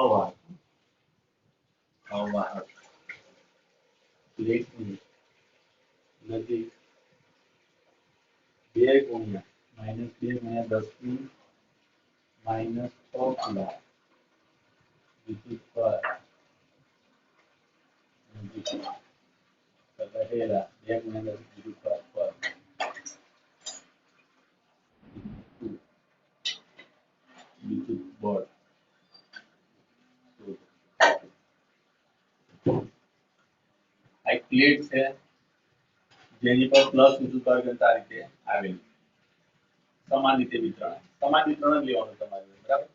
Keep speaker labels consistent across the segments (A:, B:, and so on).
A: અવાહક અવાહક પ્લેટની નજીક 2 ગુણ્યા -2 ગુણ્યા 10 ની -6 કુલમ વિદ્યુતભાર રહેલા 2 ગુણ્યા 10 વિદ્યુતભાર પર વિદ્યુત બળ આ એક પ્લેટ છે જેની પર પ્લસ વિદ્યુતભાર ઘનતા આ રીતે આવેલી સમાન રીતે વિતરણ જ લેવાનું તમારે બરાબર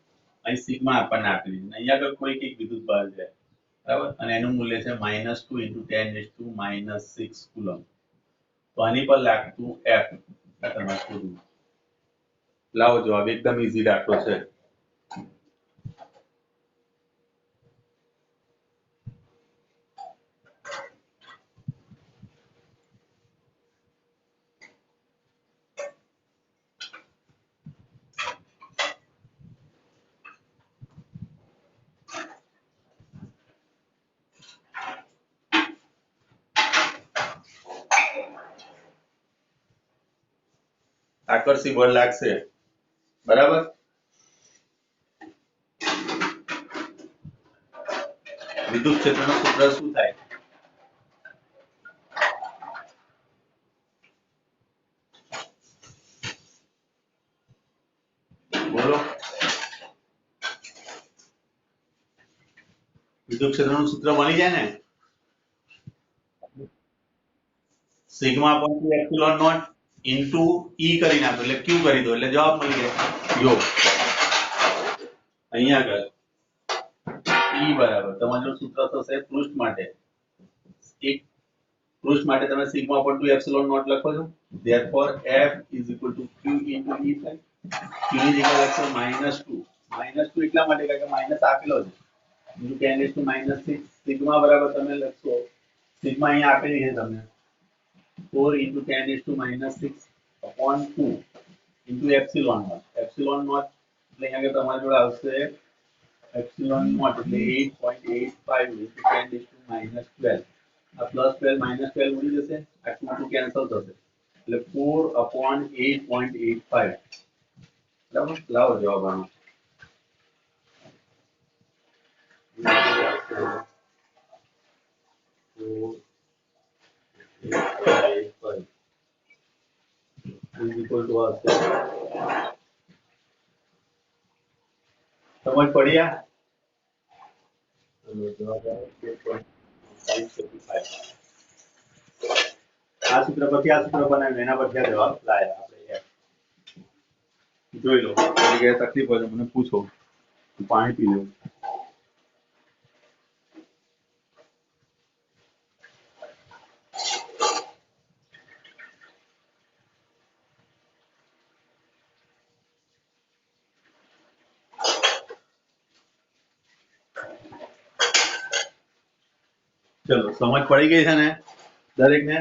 A: અહીં સિગ્મા આપણને આપેલી છે અહીંયા આગળ કોઈ એક વિદ્યુતભાર છે બરાબર અને એનું મૂલ્ય છે -2 × 10⁻⁶ કુલમ તો આની પર લાગતું F તમારે શોધવું લાવો જવાબ એકદમ ઈઝી દાખલો છે આકર્ષી બળ લાગશે બરાબર વિદ્યુત ક્ષેત્રનું સૂત્ર શું થાય બોલો વિદ્યુત ક્ષેત્રનું સૂત્ર મળી જાય ને સિગ્મા / 2 એપ્સિલોન નોટ ઇન્ટુ ઈ કરી નાખો એટલે ક્યુ કરી દો એટલે જવાબ મળી જાય યો અહીંયા આગળ ઈ બરાબર તમારું સૂત્ર થશે પૃષ્ઠ માટે એક પૃષ્ઠ માટે તમે સિગ્મા / 2 એપ્સિલોન નોટ લખો છો therefore F = Q * E થાય Q ની જગ્યાએ લખશો -2 એટલા માટે કારણ કે માઈનસ આપેલો છે × 10⁻⁶ સિગ્મા બરાબર તમે લખશો સિગ્મા અહીંયા આપેલી છે તમને 4 × 10⁻⁶/2 * એપ્સિલોન નોટ એટલે અહીંયા તમારી જોડે આવશે એપ્સિલોન નોટ એટલે 8.85 × 10⁻12 આ +12 -12 ઉડી જશે આ 2 કેન્સલ થશે એટલે 4/8.85 બરાબર લાવો જવાબ આનો સમજ પડી આ સૂત્ર પરથી આ સૂત્ર બનાવ્યું એના પરથી આ જવાબ લાયા આપણે જોઈ લો તકલીફ હોય તો મને પૂછો પાણી પી લો ચલો સમજ પડી ગઈ છે ને દરેક ને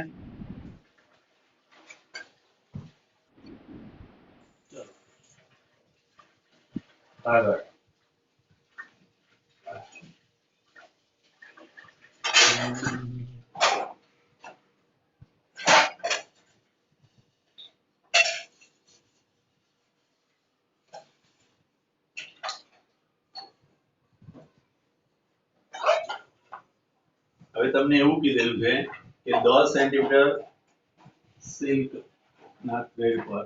A: આગળ હવે તમને એવું કીધેલું છે કે 10 સેન્ટીમીટર સિલ્ક ના થ્રેડ પર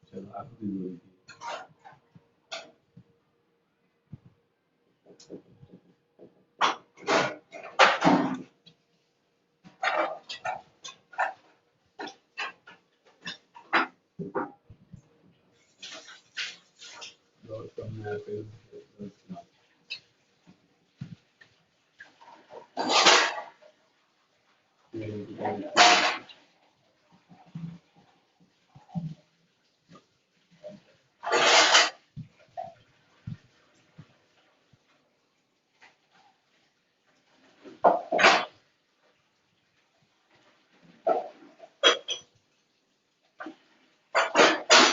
A: ચલો આકૃતિ દોરી તમને આપેલું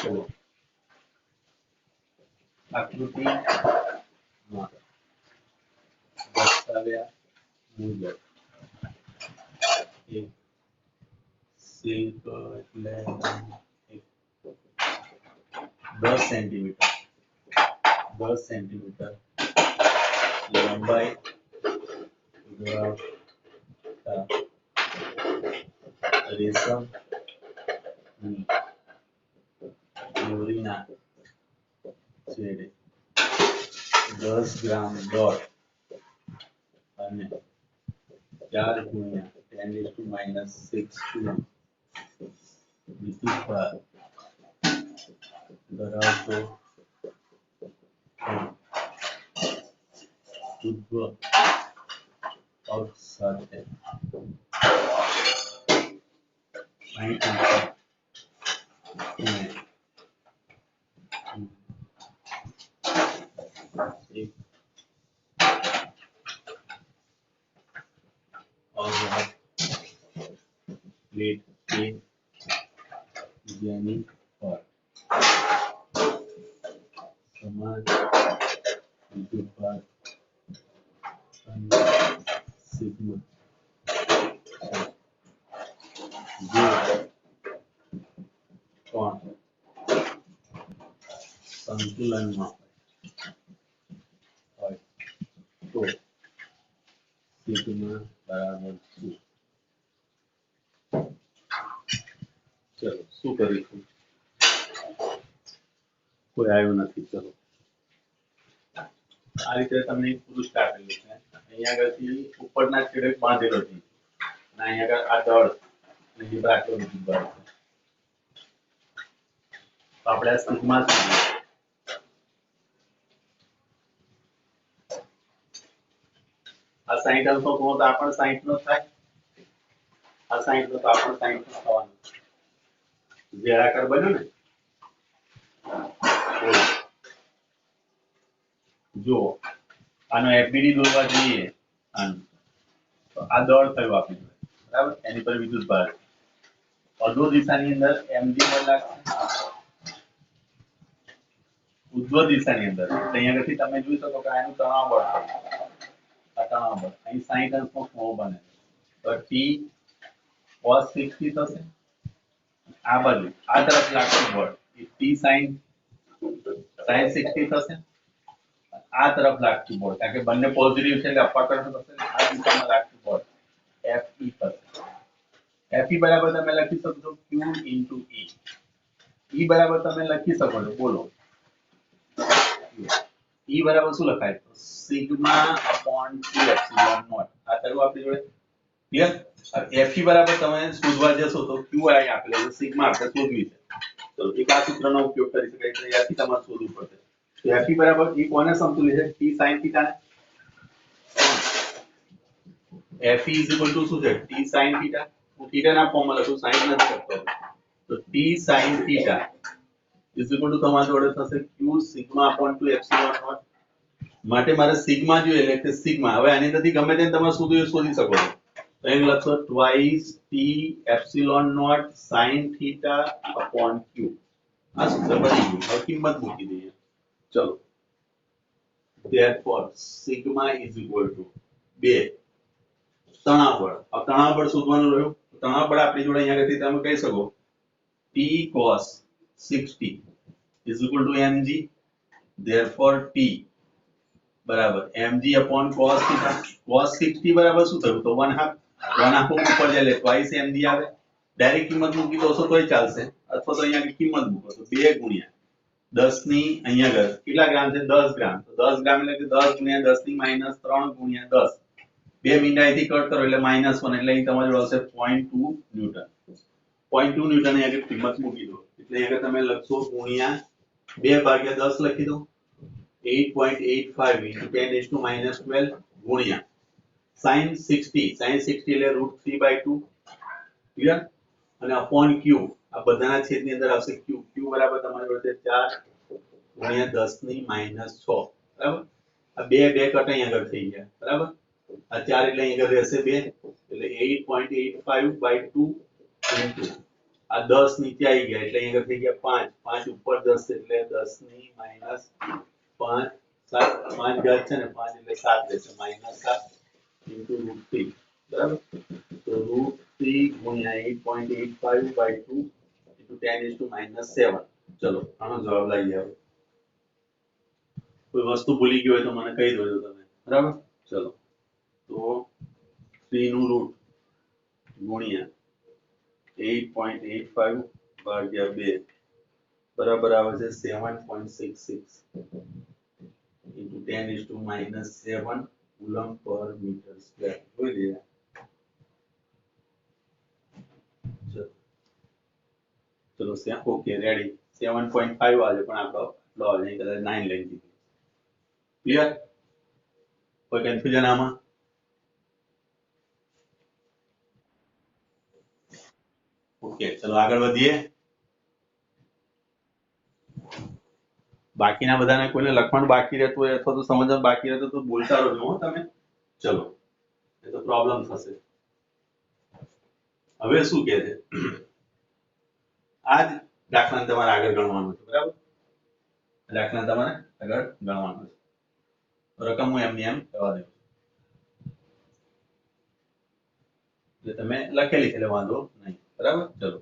A: चलो आकृति दर्शाव्या मुजब एक શિલ્પ એટલે 10 સેન્ટીમીટર લંબાઈ ધરાવતા રેશમ દોરીના છેડે 10 ગ્રામ દોડ અને 4 ગુણ્યા 10⁻⁶ વિદ્યુતભાર ધરાવતો ઉદ્ભવ અક્ષ સાથે 60 પ્લેટ કે જેની પર સમાન વિદ્યુતભાર અને સિગ્મા જો કોણ સંતુલનમાં હોય તો સિગ્મા બરાબર શું? ચલો શું કરીશું? કોઈ આવ્યું નથી. ચલો આ રીતે તમને એક પૃષ્ઠ આપેલું છે. અહીંયા આગળથી ઉપરના છેડે બાંધેલો છે અને અહીંયા આગળ આ દળ અને આટલો વિદ્યુતભાર છે. તો આપણે આ સિગ્મા આ 60 અંશનો ખૂણો તો આપણને 60 નો થાય. આ 60 નો તો આપણને 60 નો થવાનો. વેળાકાર બન્યો ને. જો આનો એફબીડી દોરવા જઈએ આનું તો આ દળ થયું આપણી જોડે, બરાબર? એની પર વિદ્યુતભાર અધો દિશાની અંદર એમજી બળ લાગશે, ઉદ્ધવ દિશાની અંદર અહીંયા આગળથી તમે જોઈ શકો કે આનું તણાવ બળ છે. આ તણાવ બળ અહીં 60 અંશનો ખૂણો બને તો T cos 60 થશે. આ બાજુ આ તરફ લાગતું બળ એ T sin 60 થશે. આ તરફ લાગતું બળ કારણ કે બંને પોઝિટિવ છે એટલે અપા તરફ થશે. આ દિશામાં લાગતું બળ Fe થશે. Fe બરાબર તમે લખી શકો છો Q into E. E બરાબર તમે લખી શકો છો, બોલો E બરાબર શું લખાય? Sigma upon 2 epsilon naught. આ થયું આપણી જોડે. ક્લિયર? Fe બરાબર તમે શોધવા જશો તો Q અહીં આપેલું છે, સિગ્મા આપણે શોધવી છે. ચલો એક આ સૂત્રનો ઉપયોગ કરી શકાય છે. ત્યાંથી તમારે શોધવું પડશે. તો Fe બરાબર E કોને સમતુલ્ય છે? T sin θ ને. Fe શું છે? T sin θ. હું θ ના ફોર્મમાં લખું, sin નથી લખતો. તો T sin θ તમારા જોડે થશે Q sigma upon 2 epsilon naught. માટે મારે સિગ્મા જોઈએ એટલે કે સિગ્મા. હવે આની અંદરથી ગમે તેને તમારે શોધી શકો છો. તો અહીં લખશો twice T epsilon not sin θ upon Q. આ સૂત્ર બની ગયું. હવે કિંમત મૂકી દઈએ. ચલો therefore sigma is equal to 2 તણાવ બળ. આ તણાવ બળ શોધવાનું રહ્યું. તણાવ બળ આપણી જોડે અહીંયા આગળથી તમે કહી શકો T cos 60 is equal to mg. therefore T બરાબર mg upon cos θ. cos 60 બરાબર શું થયું? તો 1/2 ઉપર જાય એટલે twice mg આવે. ડાયરેક્ટ કિંમત મૂકી દો છો તોય ચાલશે, અથવા તો અહીંયા કિંમત મૂકો તો 2 ગુણ્યા 10 ની અહીંયા આગળ કેટલા ગ્રામ છે? 10 ગ્રામ. તો 10 ગ્રામ એટલે કે 10 ગુણ્યા 10 ની -3 ગુણ્યા 10. 2 મીંડાઈથી કટ કરો એટલે -1 એટલે અહીં તમારી જોડે આવશે 0.2 ન્યૂટન. 0.2 ન્યૂટન અહીં આગળ કિંમત મૂકી દો એટલે અહીં આગળ તમે લખશો ગુણ્યા 2/10 લખી દો 8.85 into 10⁻12 ગુણ્યા sin 60 એટલે √3/2. ક્લિયર? અને અપોન Q આ બધાના છેદની અંદર આવશે Q. Q બરાબર તમારી જોડે 4 ગુણ્યા 10 ની -6. બરાબર? આ બે કટ અહીં આગળ થઈ ગયા. બરાબર? આ 4 એટલે અહીં આગળ રહેશે 2 એટલે 8.85/2 into આ 10 નીચે આવી ગયા એટલે અહીં આગળ થઈ ગયા 5 5 10 એટલે 10 ની માઈનસ 5 7 5 ઘાત છે ને 5 એટલે 7 રહેશે -7 into √3 બરાબર તો √3 ગુણ્યા 8.85 by 2 into 10 -7 ચલો આનો જવાબ લાવીએ હવે કોઈ વસ્તુ ભૂલી ગયો હોય તો મને કહી દેજો તમે બરાબર ચલો તો 3 નું રૂટ ગુણ્યા 8.85 ભાગ્યા 2 બરાબર આવે છે 7.66 into 10 -7 કુલમ પર મીટર સ્ક્વેર જોઈ લઈએ ચલો ઓકે રેડી 7.5 આવે પણ આપણો આટલો આવે નહીં કદાચ 9 લઈ દીધું ક્લિયર કોઈ કન્ફ્યુઝન આમાં ઓકે ચલો આગળ વધીએ બાકીના બધાને કોઈને લખવાનું બાકી રહેતું હોય અથવા તો સમજવાનું બાકી રહેતું તો બોલતા રહો તમે ચલો એ તો પ્રોબ્લેમ થશે હવે શું કહે છે આ દાખલા તમારે આગળ ગણવાનું છે બરાબર દાખલા તમારે આગળ ગણવાનું છે રકમ હું એમની એમ કહેવા દઉં એટલે તમે લખેલી છે એટલે વાંધો નહીં બરાબર ચલો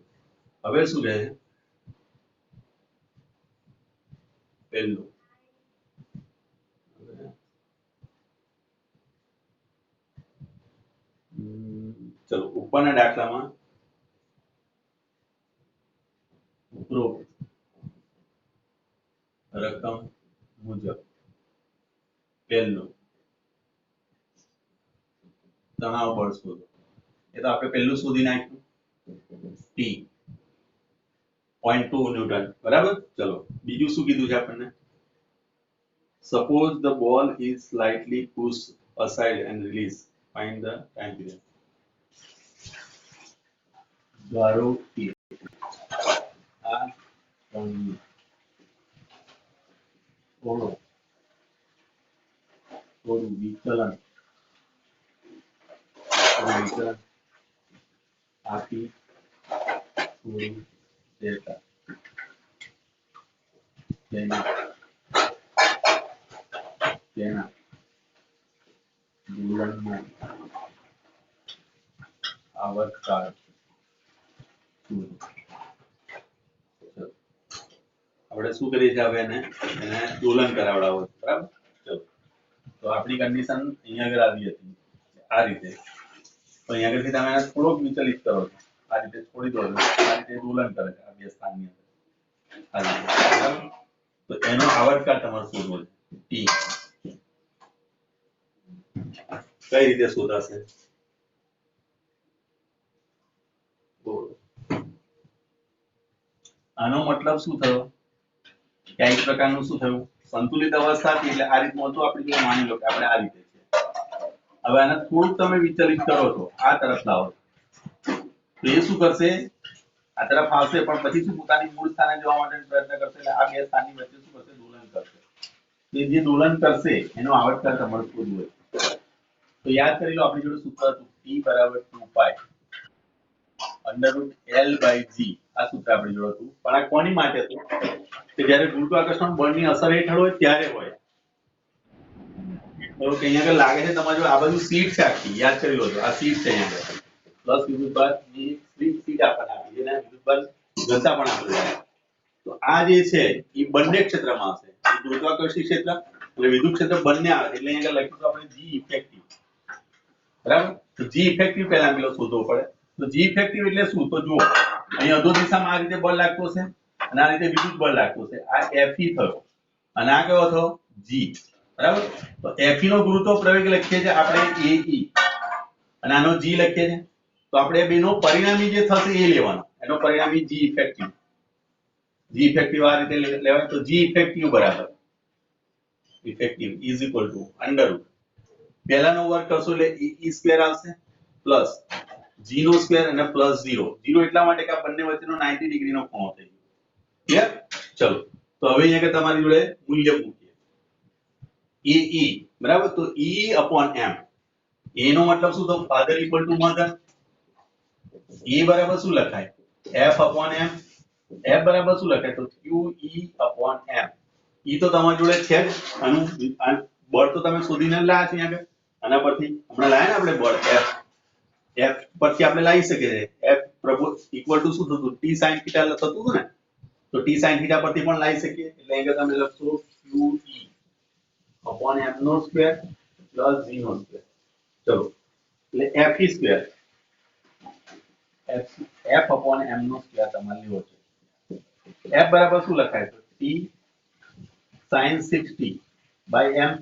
A: હવે શું કહે છે પહેલું ચલો ઉપરના દાખલામાં ઉપરોક્ત રકમ મુજબ પહેલું તણાવ બળ શોધો એ તો આપણે પહેલું શોધી નાખ્યું T 0.2 ન્યૂટન બરાબર ચલો બીજું શું કીધું છે આપણને suppose the ball is slightly pushed aside and released find the time period ધારો કે આ થોડું વિચલન આપી થોડું દેતા તેના દોલનમાં આવર્તકાળ આપણે શું કરીએ છીએ હવે એને દોલન કરાવડાવો બરાબર ચલો તો આપણી કન્ડિશન અહીંયા આગળ આવી હતી આ રીતે તો અહીંયા આગળથી તમે એને થોડોક વિચલિત કરો છો આ રીતે છોડી દો આ રીતે દોલન કરે છે આ બે સ્થાનની અંદર આ રીતે બરાબર તો એનો આવર્તકાળ તમારે શોધવો છે ટી કઈ રીતે શોધાશે આનો મતલબ શું થયો કે આ એક પ્રકારનું શું થયું સંતુલિત અવસ્થા હતી એટલે આ રીતનું હતું આપણે જો માની લો કે આપણે આ રીતે છે હવે આને થોડુંક તમે વિચલિત કરો છો આ તરફ લાવો તો એ શું કરશે આ તરફ આવશે પણ પછી શું પોતાની મૂળ સ્થાને જવા માટે પ્રયત્ન કરશે એટલે આ બે સ્થાનની વચ્ચે શું કરશે દોલન કરશે તો જે દોલન કરશે એનો આવર્તકાળ તમારે શોધવું હોય તો યાદ કરી લો આપણી જોડે સૂત્ર હતું T = 2π √L/g આ સૂત્ર આપણી જોડે હતું પણ આ કોની માટે હતું કે જ્યારે ગુરુત્વાકર્ષણ બળની અસર હેઠળ હોય ત્યારે હોય તો કે અહીંયા આગળ લાગે છે તમારી જોડે આ બાજુ સીટ છે આખી યાદ કરી લો આ સીટ છે અહીંયા આગળ પ્લસ વિદ્યુતભાર ની સીટ આપણને આપી છે ને વિદ્યુતભાર ઘનતા પણ આપી છે તો આ જે છે એ બંને ક્ષેત્રમાં આવશે ગુરુત્વાકર્ષી ક્ષેત્ર અને વિદ્યુત ક્ષેત્ર બંને આવે એટલે અહીંયા આગળ લખીશું આપણે G ઇફેક્ટિવ બરાબર તો G ઇફેક્ટિવ પહેલા પેલો શોધવો પડે તો G ઇફેક્ટિવ એટલે શું તો જુઓ અહીં અધો દિશામાં આ રીતે બળ લાગતો છે અને આ રીતે વિદ્યુત બળ લાગતો છે આ Fe થયો અને આ કયો થયો G બરાબર તો Fe નો ગુરુત્વ પ્રવેગ લખીએ છીએ આપણે AE અને આનો G લખીએ છીએ તો આપણે બેનો પરિણામી જે થશે એ લેવાનો એનો પરિણામી G ઇફેક્ટિવ આ રીતે લેવાય તો G ઇફેક્ટિવ બરાબર ઇફેક્ટિવ = પહેલાનો વર્ગ કરશો એટલે E² આવશે પ્લસ G નો સ્ક્વેર અને પ્લસ 0 એટલા માટે કે આ બંને વચ્ચેનો 90 ડિગ્રીનો ખૂણો થઈ ગયો ક્લિયર ચલો તો હવે અહીંયા કે તમારી જોડે મૂલ્ય મૂકીએ AE બરાબર તો E/m A નો મતલબ શું તો ફાધર = મધર E બરાબર શું લખાય F/m f બરાબર શું લખાય તો QE/m ઈ તો તમારી જોડે છે જ આનું બળ તો તમે શોધીને લાયા છો અહીંયા આગળ આના પરથી હમણાં લાયા ને આપણે બળ f પરથી આપણે લાવી શકીએ છીએ f ઇક્વલ ટુ શું થતું t sin θ થતું હતું ને તો t sin θ પરથી પણ લાવી શકીએ એટલે અહીંયા તમે લખશો QE/m² + g². ચલો એટલે f² f/m² તમારે લેવો છે f બરાબર શું લખાય તો t sin 60/m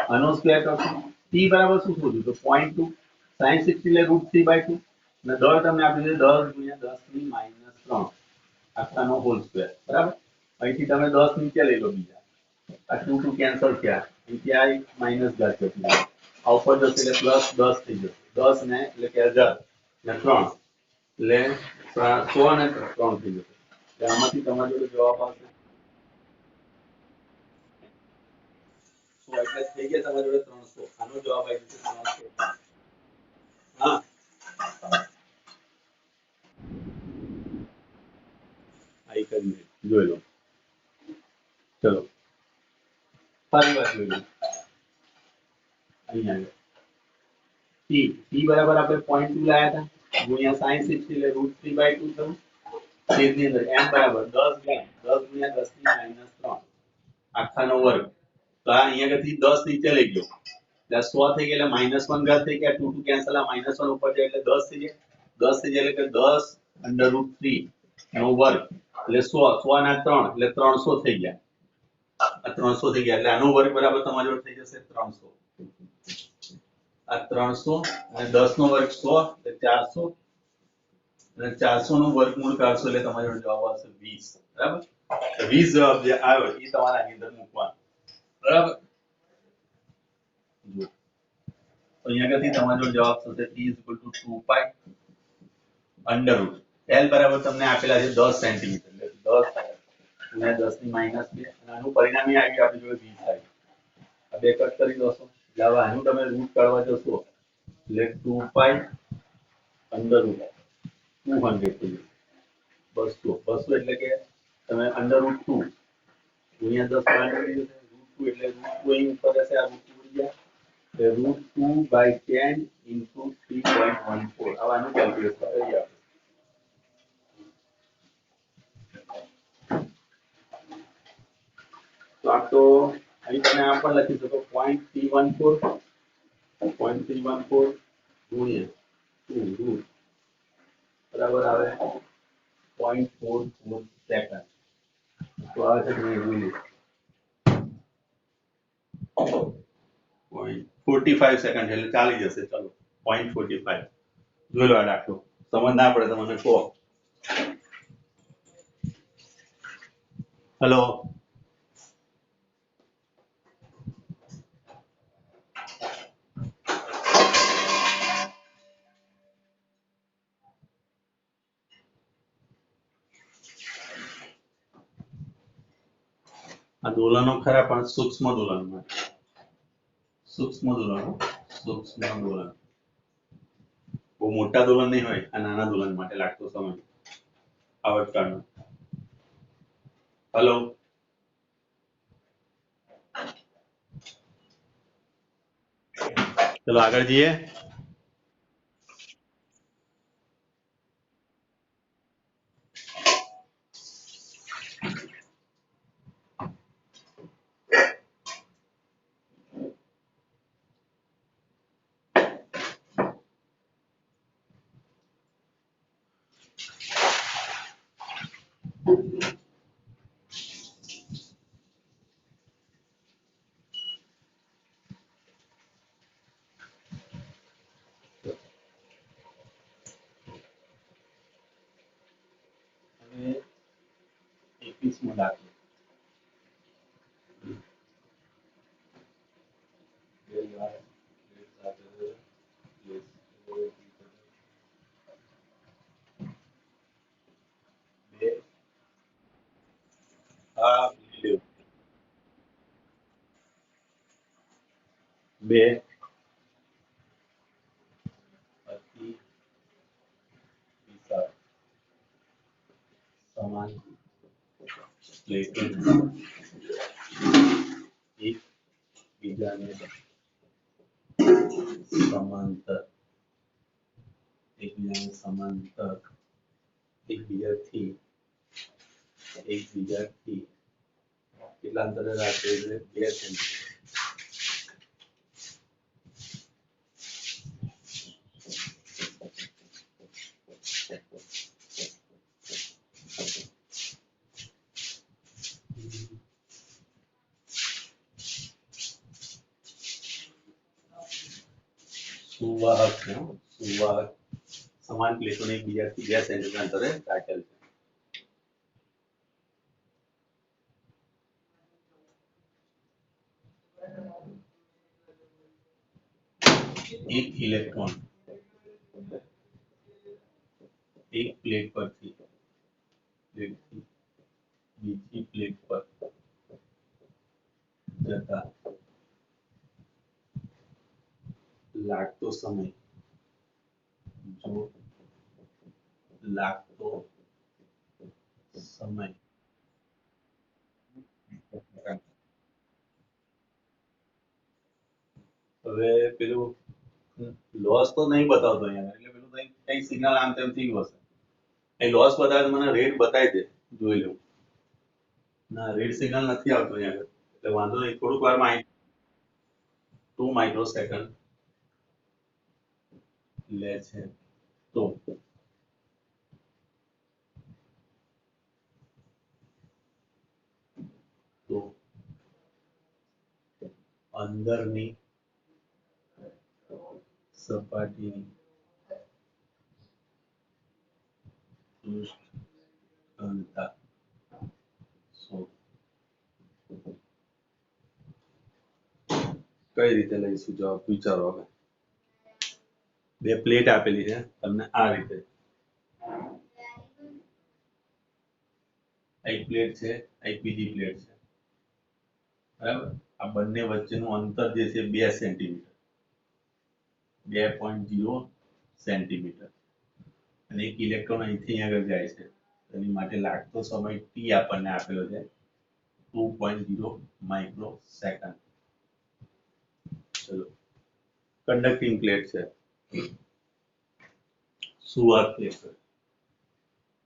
A: આનો સ્ક્વેર કરશો t બરાબર શું શોધ્યું તો 0.2 sin 60 એટલે √3/2 અને દર તમને આપી દીધું 10 × 10⁻³ આખા હોલ સ્ક્વેર બરાબર અહીંથી તમે 10 નીચે લઈ લો બીજા આ 2 2 કેન્સલ થયા અહીંથી આ માઈનસ ઘાત જતી રહી આ ઉપર જશે એટલે પ્લસ 10 થઈ જશે 10 ને એટલે કે 1000 ને 3 એટલે 100 ને 3 થઈ જશે એટલે આમાંથી તમારી જોડે જવાબ આવશે એટલે થઈ ગયા તમારી જોડે 300 આનો જવાબ આવી જશે 300 હા આઈ કરી જોઈ લો ચલો ફરી વાર જોઈ લો અહીંયા t બરાબર આપણે 0.2 લાયા હતા ગુણ્યા sin 60 એટલે √3/2 થયું છેદની અંદર m બરાબર 10 × 10⁻³ આખાનો વર્ગ તો આ અહીંયા થી 10 નીચે લઈ ગયો એટલે 100 થઈ ગયા એટલે -1 ઘાત થઈ ગયા 2 2 કેન્સલ આ -1 ઉપર જાય એટલે 10 થઈ જાય 10 થઈ જાય એટલે કે 10 √3 નો વર્ગ એટલે 100 ના 3 એટલે 300 થઈ ગયા આ 300 થઈ ગયા એટલે આનો વર્ગ બરાબર તમારી જોડે થઈ જશે 300 આ 300 અને 10 નો વર્ગ 100 એટલે 400 અને 400 નું વર્ગમૂળ કાઢશો એટલે તમારી જોડે જવાબ આવશે 20 બરાબર 20 જવાબ જે આવ્યો એ તમારે આની અંદર મૂકવાનો બરાબર જો તો અહીંયા આગળથી તમારો જવાબ થશે t = 2π √l બરાબર તમને આપેલા છે 10 સેન્ટીમીટર એટલે 10 × 10⁻² અને આનું પરિણામી આવી આપણી જોડે 20 આવી આ બે કટ કરી દોસો એટલે હવે આનું તમે રૂટ કાઢવા જશો એટલે 2π √200 થઈ જશે 200 એટલે કે તમે √2 ગુણ્યા 10 કાઢી √2 એટલે √2 અહીં ઉપર હશે આ √2 ઉડી ગયા √2/10 × 3.14 હવે આનું કેલ્ક્યુલેટ કરીએ આપણે તો આ તો અહીં તમે આ પણ લખી શકો 0.314 ગુણ્યા 2 રૂટ બરાબર આવે 0.44 સેકન્ડ તો આવે છે મિનિટ 0.45 સેકન્ડ એટલે ચાલી જશે ચલો 0.45 જોઈ લો આ દાખલો સમજ ના પડે તો મને કહો હેલો આ દોલનો ખરા પણ સૂક્ષ્મ દોલનમાં સૂક્ષ્મ દોલન બહુ મોટા દોલન નહીં હોય આ નાના દોલન માટે લાગતો સમય આવર્તકાળનો હેલો ચલો આગળ જઈએ હવે 21મો દાખલો બે અતિ વિશાળ સમાન પ્લેટો એક બીજાને સમાંતર એકબીજાથી કેટલા અંતરે રાખે એટલે 2 સેન્ટીમીટર. સુવાહક છે સુવાહક સમાન પ્લેટોને એકબીજાથી 2 સેન્ટીમીટર અંતરે રાખેલ છે. એક ઇલેક્ટ્રોન એક પ્લેટ પરથી બીજી પ્લેટ પર જતા લાગતો સમય જો લાગતો સમય હવે પેલું લોસ તો નહીં બતાવતો અહીંયા એટલે પેલું કઈ સિગ્નલ આમ તેમ થઈ ગયું હશે. એ લોસ બતાવે તો મને રેટ બતાવી દે જોઈ લઉં. ના રેડ સિગ્નલ નથી આવતો અહીંયા આગળ એટલે વાંધો નહીં થોડુંક વારમાં 2 માઇક્રોસેકન્ડ લે છે તો અંદરની સપાટીની પૃષ્ઠ ઘનતા કઈ રીતે લઈશું જવાબ વિચારો. હવે 2 પ્લેટ આપેલી છે તમને આ રીતે એક પ્લેટ છે એક બીજી પ્લેટ છે બરાબર. આ બંને વચ્ચેનું અંતર જે છે 2 સેન્ટીમીટર 2.0 સેન્ટીમીટર અને એક ઇલેક્ટ્રોન અહીંથી આગળ જાય છે એની માટે લાગતો સમય t આપણને આપેલો છે 2.0 માઇક્રોસેકન્ડ. ચલો કંડક્ટિંગ પ્લેટ છે સુવાહક પ્લેટ છે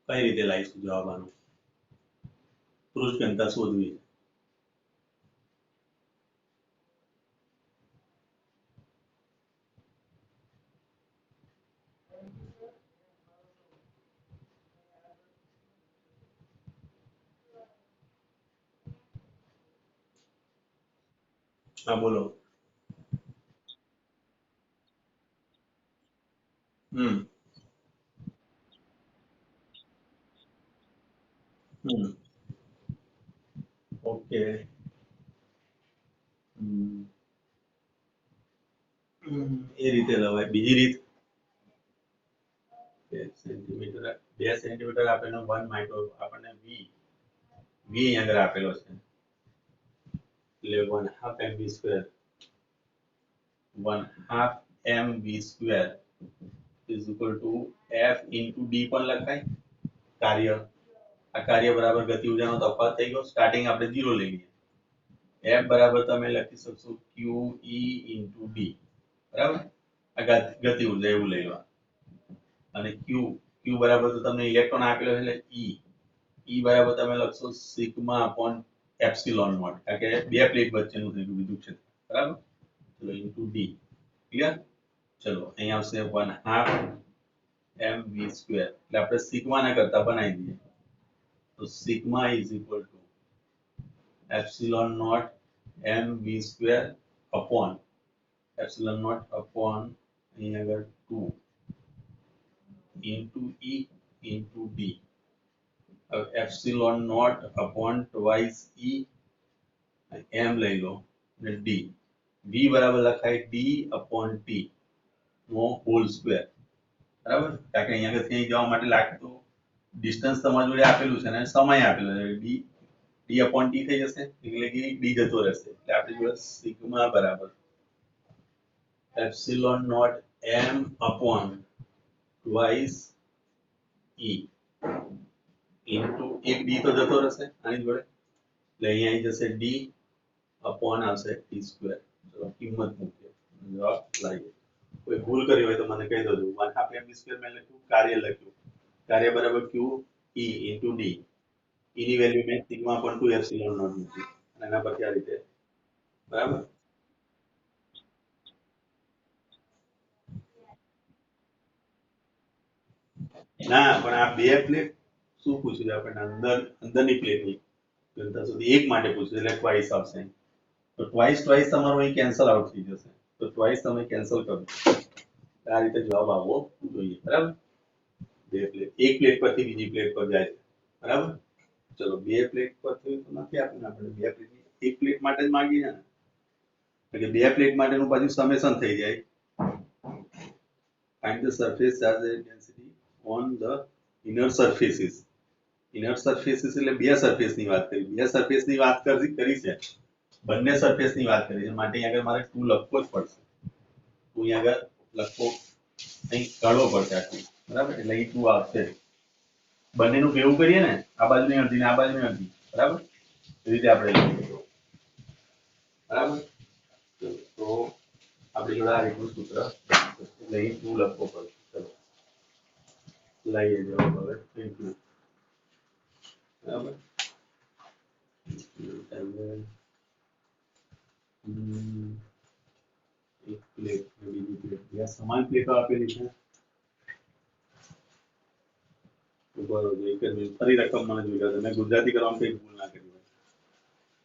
A: કઈ રીતે લાવીશું જવાબ આનો. પૃષ્ઠ ઘનતા શોધવી છે. હા બોલો. ઓકે એ રીતે લવાય. બીજી રીત 2 સેન્ટીમીટર આપણને 1 માઇક્રો આપણને v અહીંયા આગળ આપેલો છે એટલે 1/2 mv square 1/2 mv square is equal two f into d પણ લખાય. કાર્ય આ કાર્ય બરાબર ગતિ ઉર્જાનો તફાવત થઈ ગયો. સ્ટાર્ટિંગ આપણે 0 લઈ લઈએ. f બરાબર તમે લખી શકશો q e ઇન્ટુ d બરાબર. આ ગતિ ઉર્જા એવું લઈ લો અને q બરાબર તો તમને ઇલેક્ટ્રોન આપેલો એટલે e બરાબર તમે લખશો સિગ્મા અપોન એપ્સિલોન નોટ કારણ કે 2 પ્લેટ વચ્ચેનું થઈ ગયું વિદ્યુત ક્ષેત્ર બરાબર. ચલો ઇન્ટુ d ક્લિયર. ચલો અહીંયા આવશે 1/2 mv સ્ક્વેર એટલે આપણે સિગ્મા ના કરતા બનાવી દઈએ તો sigma is equal to epsilon naught mv square upon epsilon naught upon અહીંયા આગળ 2 into E into D. Epsilon naught upon twice E m લઈ લો અને D V બરાબર લખાય D upon T નો હોલ સ્ક્વેર બરાબર. કારણ કે અહીંયા આગળ જવા માટે લાગતું ડિસ્ટન્સ તમારી જોડે આપેલું છે અને સમય આપેલો છે D upon T થઈ જશે એટલે કે D જતો રહેશે એટલે આપણી જોડે સિગ્મા બરાબર epsilon naught m upon twice E into એક ડી તો જતો રહેશે આની જોડે એટલે અહીંયા આવી જશે d अपॉन આવશે t²। ચલો કિંમત મૂકીએ, જવાબ લાવીએ। કોઈ ભૂલ કરી હોય તો મને કહી દેજો। 1/2 mv² મેં લખ્યું, કાર્ય લખ્યું, કાર્ય બરાબર q e into d, e ની વેલ્યુ મેં સિગ્મા અપોન 2 એપ્સિલોન નોટ મૂકી અને એના પરથી આ રીતે, બરાબર। ના પણ આ બે પ્લેટ શું પૂછ્યું છે આપણને, અંદરની પ્લેટની ઘનતા સુધી એક માટે પૂછ્યું એટલે ટ્વાઇસ આવશે। તો ટ્વાઇસ તમારો અહીં કેન્સલ આઉટ થઈ જશે, તો ટ્વાઇસ તમે કેન્સલ કરો, આ રીતે જવાબ આવવો જોઈએ, બરાબર। બે પ્લેટ, એક પ્લેટ પરથી બીજી પ્લેટ પર જાય છે, બરાબર। ચલો બે પ્લેટ પરથી તો નથી આપણને, આપણે બે પ્લેટ, એક પ્લેટ માટે જ માંગીએ ને, એટલે બે પ્લેટ માટેનું પાછું સમેશન થઈ જાય। find the surface charge density on the inner surfaces। inner surfaces એટલે બે સરફેસ ની વાત કરી, બે સરફેસ ની વાત કરી છે, બંને સરફેસ ની વાત કરી છે, માટે અહીં આગળ મારે 2 લખવો જ પડશે। 2 અહીં આગળ લખવો, અહીં કાઢવો પડશે આટલું, બરાબર। એટલે અહીં 2 આવશે, બંનેનું ભેગું કરીએ ને, આ બાજુની અડધી ને આ બાજુની અડધી, બરાબર, એ રીતે આપણે લખીએ, બરાબર। તો આપણી જોડે આ રીતનું સૂત્ર, એટલે અહીં 2 લખવો પડશે। ચલો લઈએ જવાબ હવે, બરાબર। એક પ્લેટ બીજી પ્લેટ, બે સમાન પ્લેટો આપેલી છે, બરોબર। એક જ મિનિટ, ફરી રકમ મને જોઈ લો, મેં ગુજરાતી કરવામાં કઈ ભૂલ ના કરી હોય।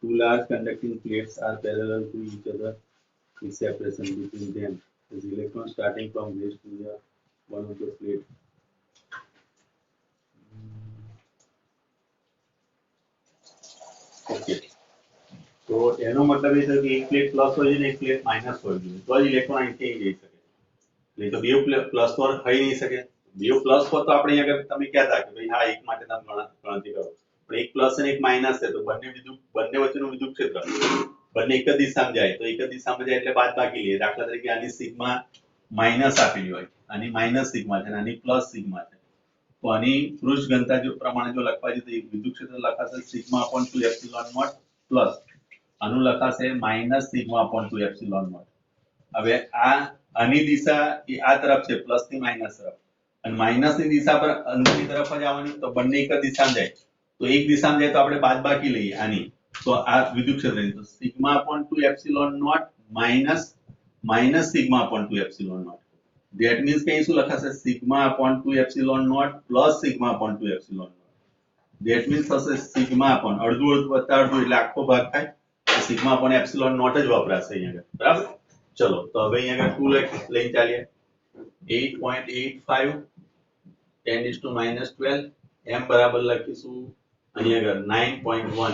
A: 2 large conducting plates are parallel to each other with separation between them as electrons starting from base to the one of the plate। Okay, તો એનો મતલબ એ છે કે એક પ્લેટ પ્લસ હોય ને એક પ્લેટ માઇનસ હોય જોઈએ, તો જ ઇલેક્ટ્રોન અહીંથી અહીં જઈ શકે, નહીં તો બે પ્લસ તો થઈ નહીં શકે। બે પ્લસ પર તો આપણે આગળ તમે કહેતા કે ભાઈ હા એક માટે તમે ગણતરી કરો, પણ એક પ્લસ અને એક માઇનસ છે તો બંને વચ્ચેનું વિદ્યુત ક્ષેત્ર બંને એક જ દિશામાં જાય, તો એક જ દિશામાં જાય એટલે બાદ બાકી લઈએ। દાખલા તરીકે આની સિગ્મા માઇનસ આપેલી હોય, આની માઇનસ સિગ્મા છે અને આની પ્લસ સિગ્મા છે, તો આની પૃષ્ઠ ઘનતા જો પ્રમાણે જો લખવા જઈએ તો વિદ્યુત ક્ષેત્ર લખાશે sigma upon 2 epsilon naught plus આનું લખાશે minus sigma upon 2 epsilon naught. હવે આની દિશા એ આ તરફ છે, પ્લસ થી માઇનસ તરફ, અને માઇનસ ની દિશા પર અંદરની તરફ જ આવવાની, તો બંને એક જ દિશામાં જાય, તો એક દિશામાં જાય તો આપણે બાદબાકી લઈએ આની, તો આ વિદ્યુત ક્ષેત્રની, તો sigma upon 2 epsilon naught minus sigma upon 2 epsilon naught, that means કે અહીં શું લખાશે sigma upon 2 epsilon naught plus sigma upon 2 epsilon naught, that means થશે સિગ્મા અપોન અડધું વત્તા અડધું એટલે આખો ભાગ થાય, સિગ્મા અપોન એપ્સિલોન નોટ જ વપરાશે અહીંયા, બરાબર। ચલો તો હવે અહીંયા આગળ 2 લઈને ચાલીએ, 8.85 10⁻12 m બરાબર લખીશું અહીંયા આગળ 9.1